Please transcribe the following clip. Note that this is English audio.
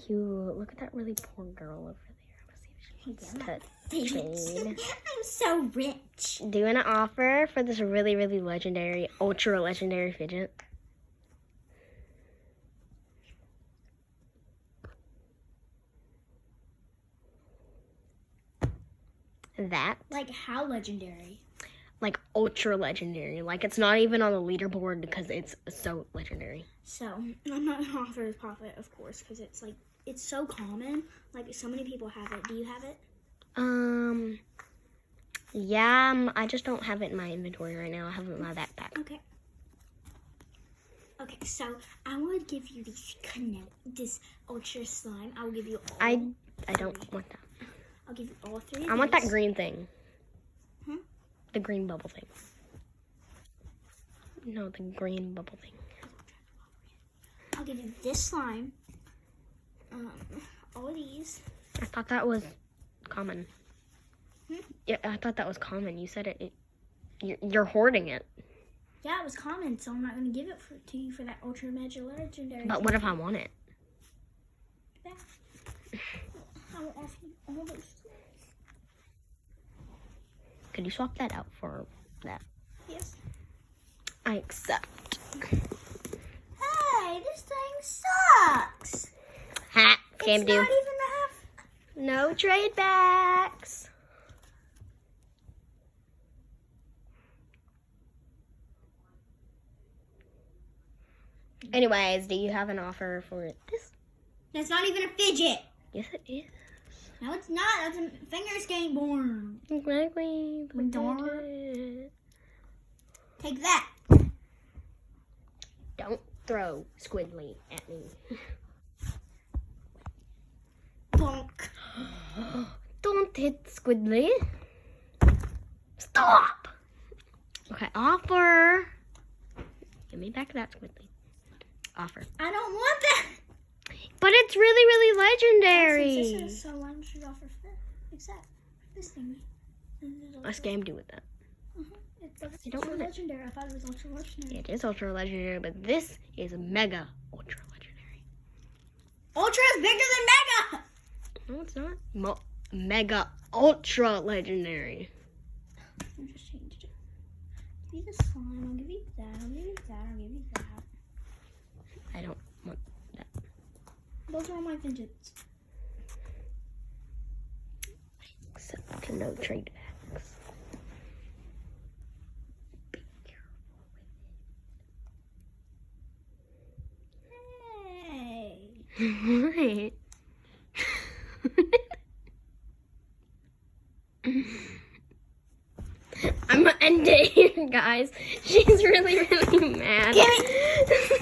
You look at that really poor girl over there. Let's see if she wants to trade. I'm so rich. Doing an offer for this really, really legendary, ultra legendary Fidget. That. Like how legendary? Like ultra legendary. Like it's not even on the leaderboard because it's so legendary. So I'm not gonna offer a profit, of course, because it's like it's so common. Like so many people have it. Do you have it? Yeah. I just don't have it in my inventory right now. I have it in my backpack. Okay. Okay. So I would give you this ultra slime. I will give you all. I don't want that. I'll give you all three. I want that green thing. Huh? The green bubble thing. No, the green bubble thing. I'll give you this slime. All these. I thought that was common. Hmm? Yeah, I thought that was common. You said you're hoarding it. Yeah, it was common, so I'm not going to give it to you for that ultra mega legendary. But what if I want it? Yeah. I will offer you all those things. Could you swap that out for that? Yes. I accept. Hey, this thing sucks. Ha! Scam It's do. not even half. No trade backs. Anyways, do you have an offer for this? That's not even a fidget. Yes, it is. No, it's not. That's a finger skateboard. Exactly. Darn. Take that. Don't throw Squidly at me. Bonk. Don't hit Squidly. Stop. Okay, offer. Give me back that Squidly. Offer. I don't want that. But it's really, really legendary. Since this is so long, should offer except this thing. I scammed you with that. It's You don't ultra want it. legendary. I thought it was ultra legendary. It is ultra legendary, but this is mega ultra legendary. Ultra is bigger than mega. No, it's not. Mega ultra legendary. I just changed it. Give you the slime. I'll give you that. I'll give you that. I'll give you that. I don't want that. Those are all my fidgets. Except no trade backs. Be careful. Hey. I'm gonna end it here, guys. She's really, really mad. Give me.